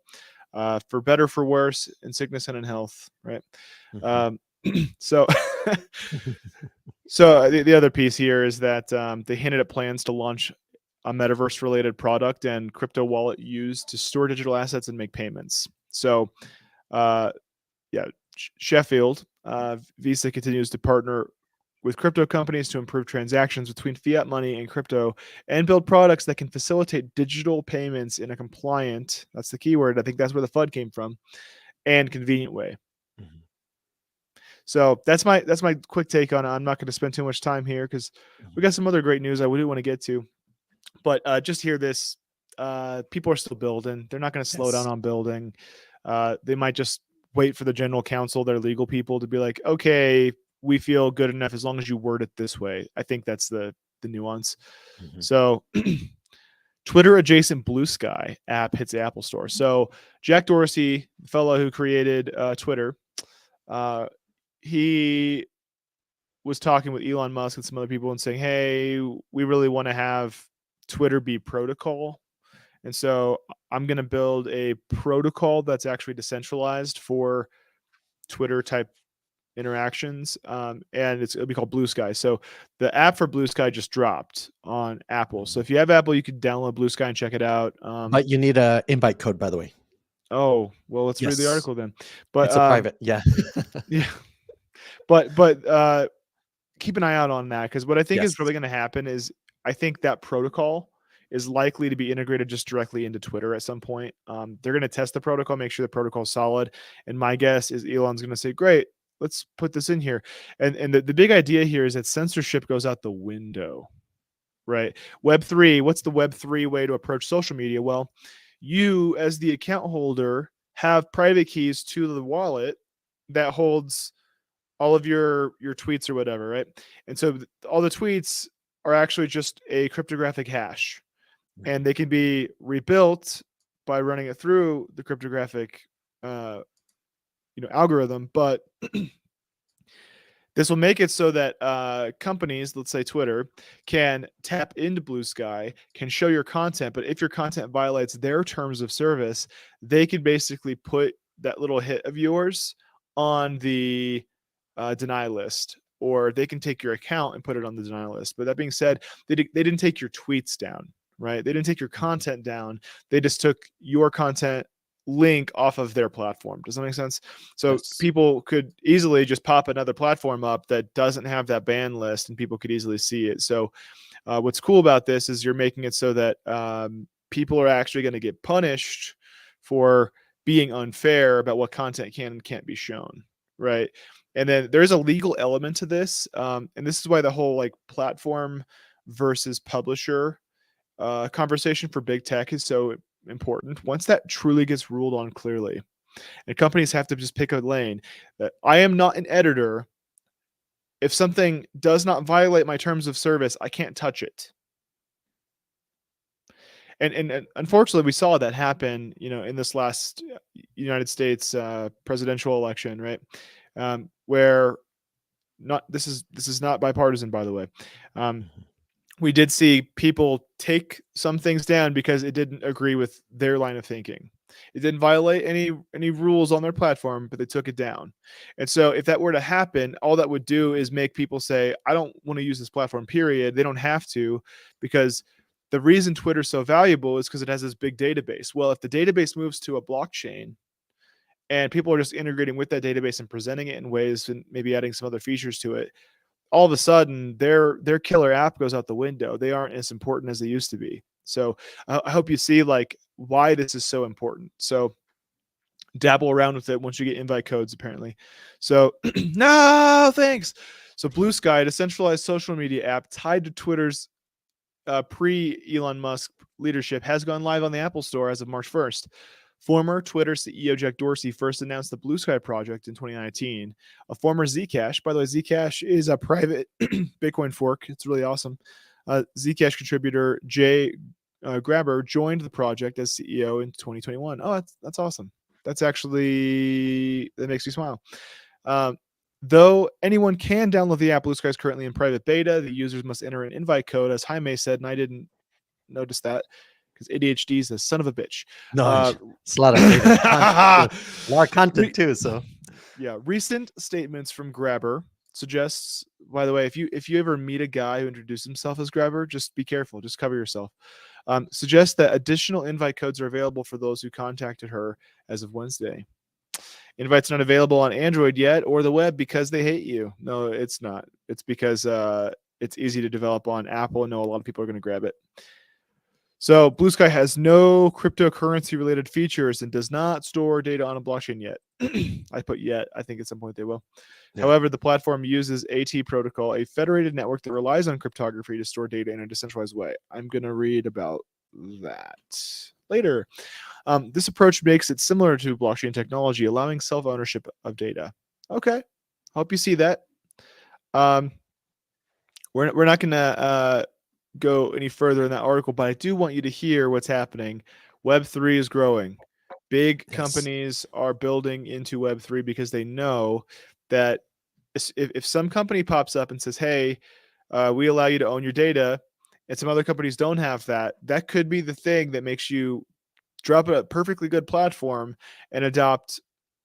for better, for worse, in sickness and in health, right? So the other piece here is that they hinted at plans to launch a metaverse related product and crypto wallet used to store digital assets and make payments. So Sheffield Visa continues to partner with crypto companies to improve transactions between fiat money and crypto and build products that can facilitate digital payments in a compliant, that's the key word, I think that's where the FUD came from, and convenient way. Mhm. So that's my quick take on it. I'm not going to spend too much time here because we got some other great news I do want to get to. But just hear this: people are still building. They're not going to slow down Yes. on building. They might just wait for the general counsel, their legal people, to be like, okay, we feel good enough as long as you word it this way. I think that's the nuance. Mhm. So. Twitter adjacent Blue Sky app hits the Apple Store. So Jack Dorsey, the fellow who created Twitter, he was talking with Elon Musk and some other people and saying, hey, we really want to have Twitter be protocol. And so I'm going to build a protocol that's actually decentralized for Twitter type interactions. And it'll be called Blue Sky. So the app for Blue Sky just dropped on Apple. So if you have Apple, you can download Blue Sky and check it out. But you need a invite code, by the way. Oh, well, let's read the Yes. article then. But It's a private. Yeah. yeah. But keep an eye out on that, because what I think Yes. is really going to happen is I think that protocol is likely to be integrated just directly into Twitter at some point. They're going to test the protocol, make sure the protocol is solid. And my guess is Elon's going to say, great, let's put this in here. And the big idea here is that censorship goes out the window, right? Web3, what's the Web3 way to approach social media? Well, you as the account holder have private keys to the wallet that holds all of your tweets or whatever, right? And so all the tweets are actually just a cryptographic hash, and they can be rebuilt by running it through the cryptographic algorithm. But this will make it so that companies, let's say Twitter, can tap into Blue Sky, can show your content, but if your content violates their terms of service, they can basically put that little hit of yours on the deny list, or they can take your account and put it on the deny list. But that being said, they didn't take your tweets down, right? They didn't take your content down. They just took your content link off of their platform. Does that make sense? So Yes. people could easily just pop another platform up that doesn't have that ban list, and people could easily see it. So what's cool about this is you're making it so that people are actually going to get punished for being unfair about what content can and can't be shown, right? And then there's a legal element to this, and this is why the whole like platform versus publisher conversation for big tech is so important. Once that truly gets ruled on clearly, and companies have to just pick a lane, that I am not an editor. If something does not violate my terms of service, I can't touch it. And unfortunately, we saw that happen, in this last United States presidential election, right? Where this is not bipartisan, by the way. We did see people take some things down because it didn't agree with their line of thinking. It didn't violate any rules on their platform, but they took it down. And so if that were to happen, all that would do is make people say, I don't want to use this platform, period. They don't have to, because the reason Twitter's so valuable is because it has this big database. Well, if the database moves to a blockchain and people are just integrating with that database and presenting it in ways and maybe adding some other features to it, all of a sudden their killer app goes out the window. They aren't as important as they used to be. So I hope you see like why this is so important. So dabble around with it once you get invite codes, apparently. So no, thanks. So Blue Sky, a decentralized social media app tied to Twitter's pre-Elon Musk leadership, has gone live on the Apple Store as of March 1st. Former Twitter CEO Jack Dorsey first announced the Blue Sky project in 2019. A former Zcash, by the way, Zcash is a private Bitcoin fork. It's really awesome. Zcash contributor Jay Grabber joined the project as CEO in 2021. Oh, that's awesome. That makes me smile. Though anyone can download the app, Blue Sky is currently in private beta. The users must enter an invite code, as Jaime said, and I didn't notice that because ADHD is a son of a bitch. No, it's a lot of data content, a lot of content too. So yeah, recent statements from Grabber suggests, by the way, if you ever meet a guy who introduced himself as Grabber, just be careful, just cover yourself. Suggests that additional invite codes are available for those who contacted her as of Wednesday. Invite's not available on Android yet or the web because they hate you. No, it's not. It's because it's easy to develop on Apple and know a lot of people are going to grab it. So Blue Sky has no cryptocurrency related features and does not store data on a blockchain yet. I put yet. I think at some point they will. Yeah. However, the platform uses AT protocol, a federated network that relies on cryptography to store data in a decentralized way. I'm going to read about that later. This approach makes it similar to blockchain technology, allowing self-ownership of data. Okay, hope you see that. We're not going to go any further in that article, but I do want you to hear what's happening. Web3 is growing. Big companies are building into Web3 because they know that if some company pops up and says, hey, we allow you to own your data, and some other companies don't have that, that could be the thing that makes you drop a perfectly good platform and adopt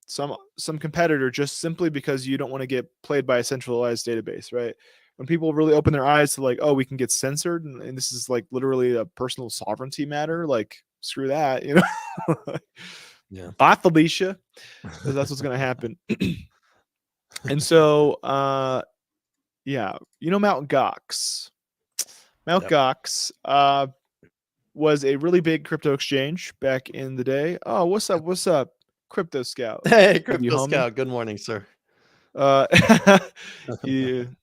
some competitor just simply because you don't want to get played by a centralized database, right? When people really open their eyes to like, oh, we can get censored and this is like literally a personal sovereignty matter, like screw that, you know. Yeah. Bye, Felicia. That's what's gonna happen. And so yeah, you know, Mt. Gox. Mt. Gox was a really big crypto exchange back in the day. Oh, what's up? What's up? Crypto Scout. Hey, Love you, Crypto homie. Scout. Good morning, sir. You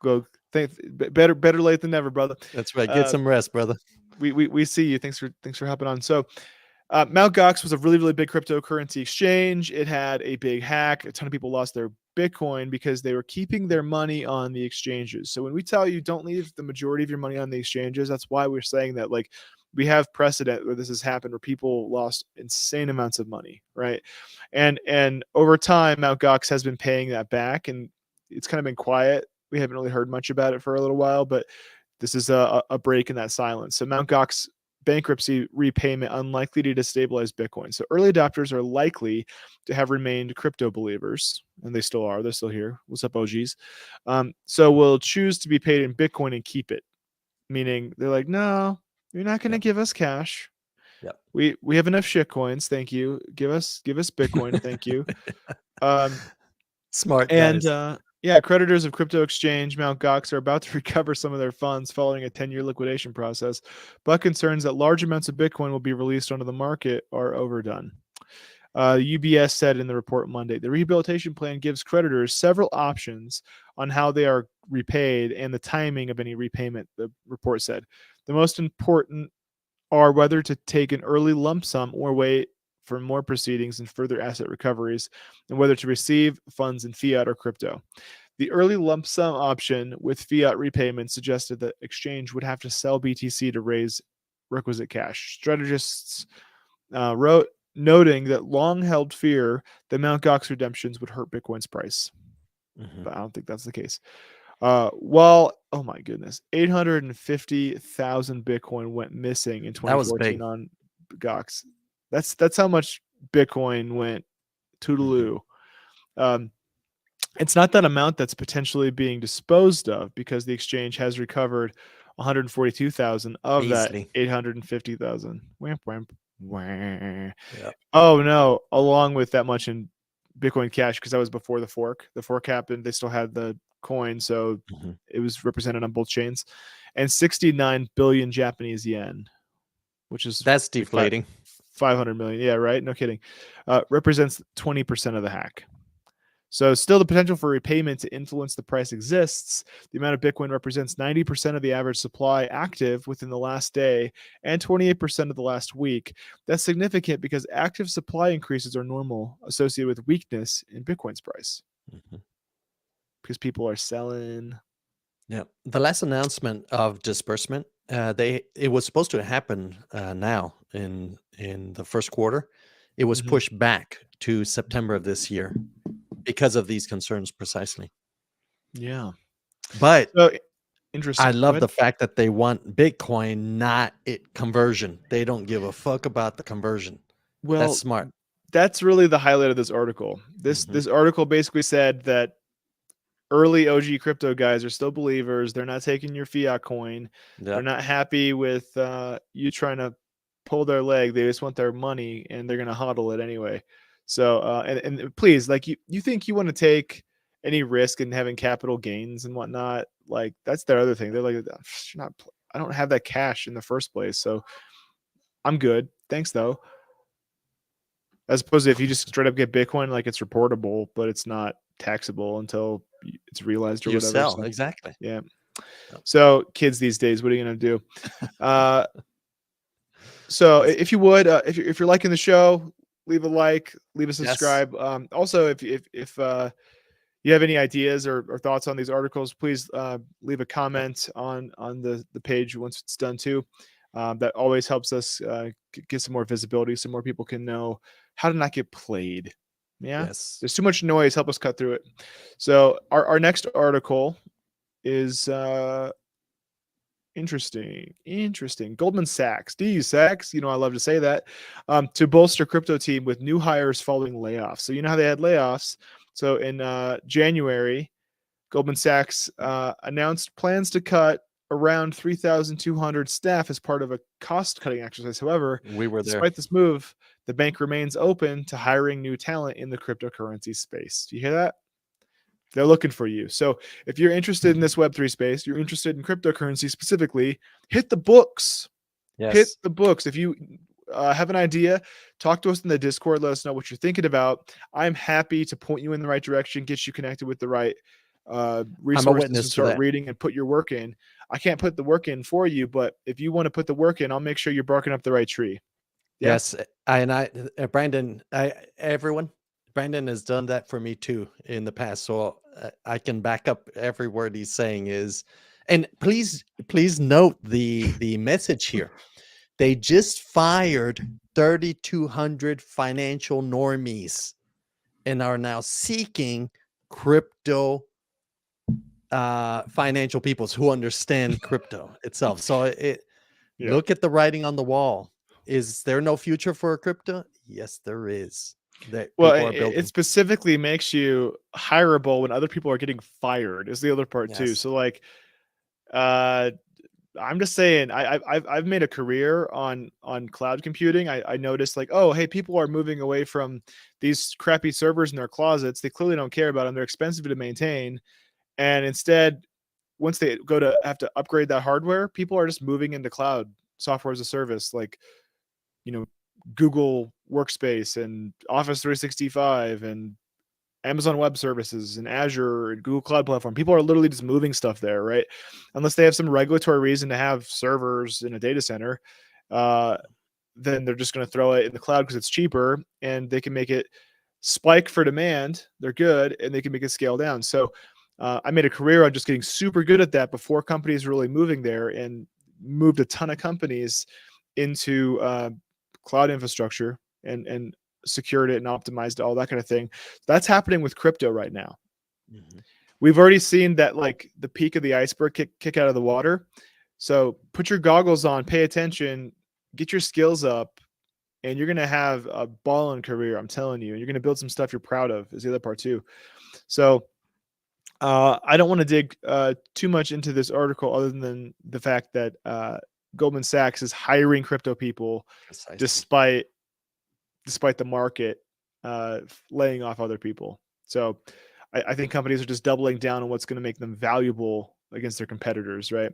go. Better late than never, brother. That's right. Get some rest, brother. We see you. Thanks for hopping on. So, Mt. Gox was a really, really big cryptocurrency exchange. It had a big hack. A ton of people lost their Bitcoin because they were keeping their money on the exchanges. So when we tell you don't leave the majority of your money on the exchanges, that's why we're saying that, like, we have precedent where this has happened, where people lost insane amounts of money, right? And over time, Mt. Gox has been paying that back, and it's kind of been quiet. We haven't really heard much about it for a little while, but this is a break in that silence. So Mt. Gox bankruptcy repayment unlikely to destabilize Bitcoin. So early adopters are likely to have remained crypto believers, and they still are. They're still here. What's up, OGs? So we'll choose to be paid in Bitcoin and keep it. Meaning they're like, no, you're not going to give us cash. Yep. We have enough shit coins. Thank you. Give us Bitcoin. Thank you. Smart and guys. yeah, creditors of crypto exchange Mt. Gox are about to recover some of their funds following a 10-year liquidation process, but concerns that large amounts of Bitcoin will be released onto the market are overdone. UBS said in the report Monday, the rehabilitation plan gives creditors several options on how they are repaid and the timing of any repayment, the report said. The most important are whether to take an early lump sum or wait for more proceedings and further asset recoveries, and whether to receive funds in fiat or crypto. The early lump sum option with fiat repayment suggested that exchange would have to sell BTC to raise requisite cash. Strategists wrote, noting that long-held fear that Mt. Gox redemptions would hurt Bitcoin's price. But I don't think that's the case. Well, oh my goodness, 850,000 Bitcoin went missing in 2014 on Gox. That's how much Bitcoin went toodaloo. It's not that amount that's potentially being disposed of, because the exchange has recovered 142,000 of that 850,000. Wamp wamp. Yep. Oh no, along with that much in Bitcoin Cash, because that was before the fork. The fork happened, they still had the coin, so it was represented on both chains. And 69 billion Japanese yen, which is that's deflating. 500 million. Yeah, right. No kidding. Represents 20% of the hack. So still the potential for repayment to influence the price exists. The amount of Bitcoin represents 90% of the average supply active within the last day and 28% of the last week. That's significant because active supply increases are normal, associated with weakness in Bitcoin's price. Because people are selling. Yeah. The last announcement of disbursement, it was supposed to happen now in the first quarter. It was pushed back to September of this year because of these concerns precisely. Yeah. But so, interesting. I love the fact that they want Bitcoin, not conversion. They don't give a fuck about the conversion. Well, that's smart. That's really the highlight of this article. This article basically said that early OG crypto guys are still believers. They're not taking your fiat coin. They're not happy with you trying to pull their leg. They just want their money, and they're going to hodl it anyway. So and please, like you think you want to take any risk in having capital gains and whatnot, like that's their other thing. They're like, not, I don't have that cash in the first place, so I'm good. Thanks though. As opposed to if you just straight up get Bitcoin, like it's reportable, but it's not taxable until it's realized or You whatever. sell, So exactly. yeah. Yep. So kids these days, what are you gonna do? So if you would, if you're liking the show, leave a like, leave a Yes. subscribe. Also, if you have any ideas or thoughts on these articles, please leave a comment on the page once it's done too. That always helps us get some more visibility, so more people can know how to not get played. Yeah, Yes. there's too much noise. Help us cut through it. So our next article is interesting. Goldman Sachs, Sachs. You know I love to say that. To bolster crypto team with new hires following layoffs. So you know how they had layoffs. So in January, Goldman Sachs announced plans to cut around 3,200 staff as part of a cost-cutting exercise. However, We were there. despite this move, the bank remains open to hiring new talent in the cryptocurrency space. Do you hear that? They're looking for you. So if you're interested in this Web3 space, you're interested in cryptocurrency specifically, hit the books. Hit Yes. the books. If you have an idea, talk to us in the Discord. Let us know what you're thinking about. I'm happy to point you in the right direction, get you connected with the right resources witness to to start that. reading and put your work in. I can't put the work in for you, but if you want to put the work in, I'll make sure you're barking up the right tree. Yeah. Yes. Brandon, Brandon has done that for me too in the past. So I can back up every word he's saying and please note the message here. They just fired 3,200 financial normies and are now seeking crypto financial peoples who understand crypto itself. So look at the writing on the wall. Is there no future for crypto? Yes, there is. That Well, people are building. it specifically makes you hireable when other people are getting fired is the other part too. Yes. So like, I'm just saying, I've made a career on cloud computing. I noticed like, oh, hey, people are moving away from these crappy servers in their closets. They clearly don't care about them. They're expensive to maintain, and instead, once they go to have to upgrade that hardware, people are just moving into cloud software as a service, like Google Workspace and Office 365 and Amazon Web Services and Azure and Google Cloud Platform. People are literally just moving stuff there, right? Unless they have some regulatory reason to have servers in a data center, then they're just going to throw it in the cloud because it's cheaper and they can make it spike for demand. They're good and they can make it scale down. So I made a career on just getting super good at that before companies really moving there, and moved a ton of companies into cloud infrastructure and secured it and optimized it, all that kind of thing. That's happening with crypto right now. Mm-hmm. We've already seen that, like the peak of the iceberg kick out of the water. So put your goggles on, pay attention, get your skills up, and you're going to have a ballin' career. I'm telling you, and you're going to build some stuff you're proud of is the other part too. So I don't want to dig too much into this article other than the fact that Goldman Sachs is hiring crypto people despite the market laying off other people. So I think companies are just doubling down on what's going to make them valuable against their competitors, right?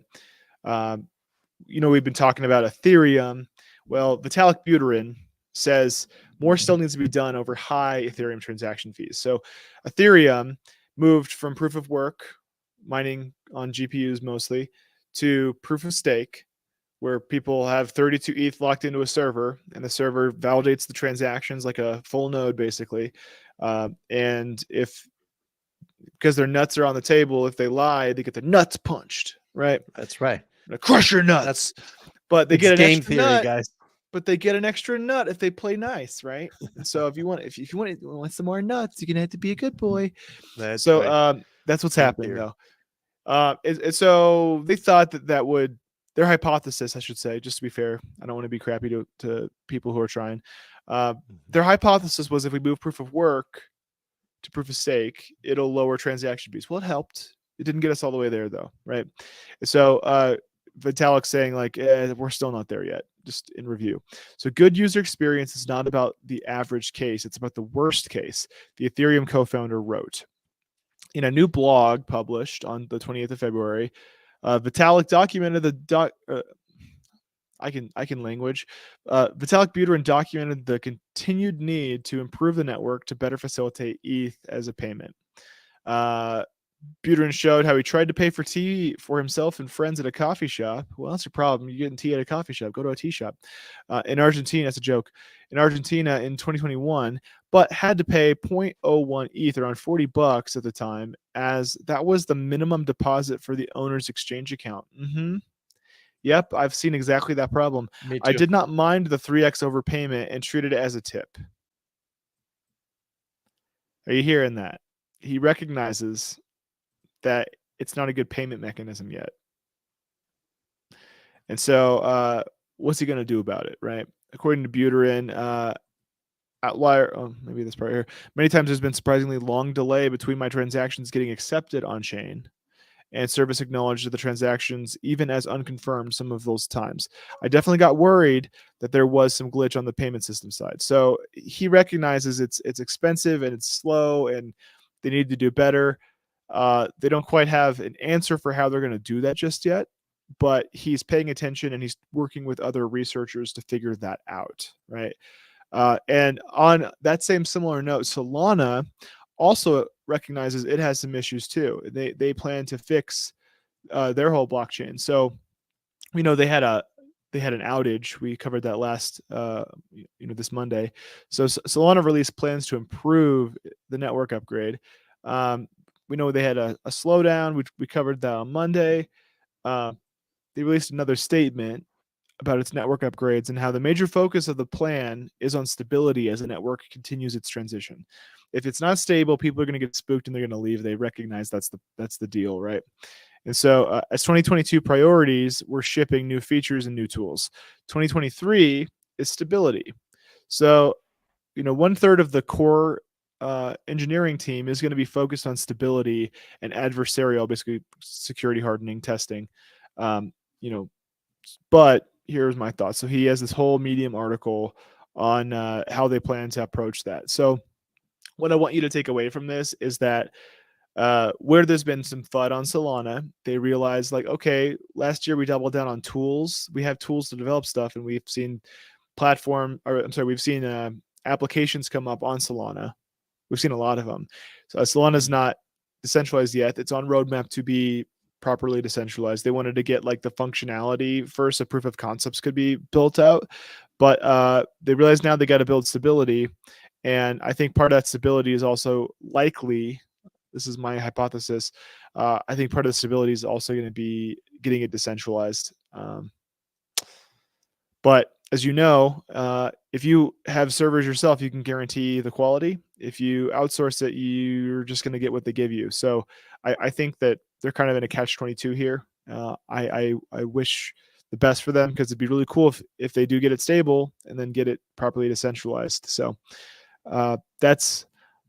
We've been talking about Ethereum. Well, Vitalik Buterin says more still needs to be done over high Ethereum transaction fees. So Ethereum moved from proof of work, mining on GPUs mostly, to proof of stake, where people have 32 ETH locked into a server, and the server validates the transactions like a full node, basically. And because their nuts are on the table, if they lie, they get their nuts punched, right? That's right. Crush your nuts. But they get an game extra theory, nut, guys. But they get an extra nut if they play nice, right? And so if you want some more nuts, you're gonna have to be a good boy. That's so right. That's what's Game happening theory. though. So they thought that would, their hypothesis, I should say, just to be fair, I don't want to be crappy to people who are trying. Their hypothesis was if we move proof of work to proof of stake, it'll lower transaction fees. Well, it helped. It didn't get us all the way there though, right? So Vitalik saying like, we're still not there yet, just in review. So good user experience is not about the average case. It's about the worst case, the Ethereum co-founder wrote. In a new blog published on the 20th of February, Vitalik documented I can language. Vitalik Buterin documented the continued need to improve the network to better facilitate ETH as a payment. Buterin showed how he tried to pay for tea for himself and friends at a coffee shop. Well, that's your problem. You're getting tea at a coffee shop. Go to a tea shop. In Argentina, that's a joke. In Argentina in 2021, but had to pay 0.01 ETH, around $40 at the time, as that was the minimum deposit for the owner's exchange account. Yep, I've seen exactly that problem. Me I too. did not mind the 3x overpayment and treated it as a tip. Are you hearing that? He recognizes that it's not a good payment mechanism yet. And so what's he going to do about it, right? According to Buterin, outlier, maybe this part here, many times there's been surprisingly long delay between my transactions getting accepted on chain and service acknowledged the transactions, even as unconfirmed some of those times. I definitely got worried that there was some glitch on the payment system side. So he recognizes it's expensive and it's slow and they need to do better. They don't quite have an answer for how they're going to do that just yet, but he's paying attention and he's working with other researchers to figure that out, right? And on that same similar note, Solana also recognizes it has some issues too. They plan to fix their whole blockchain. So we know they had an outage. We covered that last this Monday. So Solana released plans to improve the network upgrade. We know they had a slowdown, which we covered that on Monday. They released another statement about its network upgrades and how the major focus of the plan is on stability as the network continues its transition. If it's not stable, people are going to get spooked and they're going to leave. They recognize that's the deal, right? And so as 2022 priorities, we're shipping new features and new tools. 2023 is stability. So, 1/3 of the core engineering team is going to be focused on stability and adversarial, basically security hardening testing. But here's my thoughts. So he has this whole Medium article on how they plan to approach that. So what I want you to take away from this is that where there's been some FUD on Solana, they realized like, okay, last year we doubled down on tools. We have tools to develop stuff, and we've seen we've seen applications come up on Solana. We've seen a lot of them. So Solana's not decentralized yet. It's on roadmap to be properly decentralized. They wanted to get like the functionality first, so proof of concepts could be built out. But they realize now they got to build stability. And I think part of that stability is also likely, this is my hypothesis, I think part of the stability is also going to be getting it decentralized. But as you know, if you have servers yourself, you can guarantee the quality. If you outsource it, you're just going to get what they give you. So I think that they're kind of in a catch-22 here. I wish the best for them, because it'd be really cool if they do get it stable and then get it properly decentralized. So that's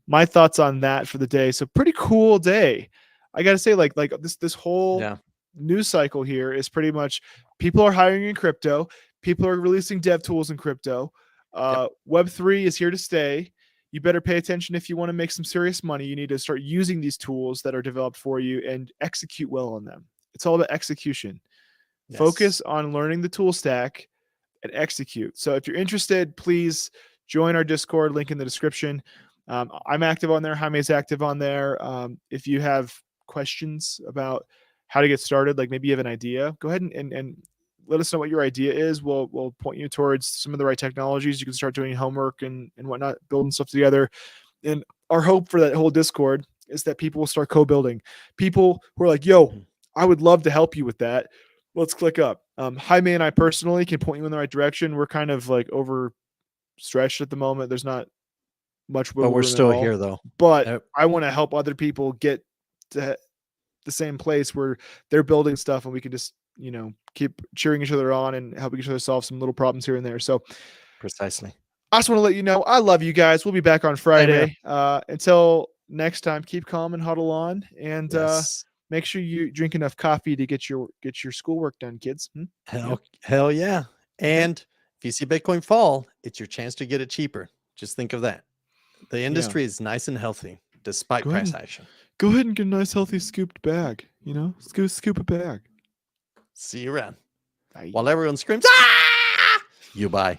my thoughts on that for the day. So pretty cool day. I got to say, like this whole news cycle here is pretty much people are hiring in crypto. People are releasing dev tools in crypto. Web3 is here to stay. You better pay attention if you want to make some serious money. You need to start using these tools that are developed for you and execute well on them. It's all about execution. Yes. Focus on learning the tool stack and execute. So if you're interested, please join our Discord, link in the description. I'm active on there. Jaime's active on there. If you have questions about how to get started, like maybe you have an idea, go ahead and let us know what your idea is. We'll point you towards some of the right technologies. You can start doing homework and whatnot, building stuff together. And our hope for that whole Discord is that people will start co-building. People who are like, yo, I would love to help you with that. Let's click up. Jaime and I personally can point you in the right direction. We're kind of like overstretched at the moment. There's not much wiggle room. But we're still here though. But I want to help other people get to the same place where they're building stuff, and we can just keep cheering each other on and helping each other solve some little problems here and there. So precisely. I just want to let you know I love you guys. We'll be back on Friday. Until next time, keep calm and huddle on, and Make sure you drink enough coffee to get your schoolwork done, kids. Hell yeah. And if you see Bitcoin fall, it's your chance to get it cheaper. Just think of that. The industry is nice and healthy despite Go ahead price and- action. Go ahead and get a nice healthy scooped bag. Scoop a bag. See you around. Bye. While everyone screams, ah! You buy.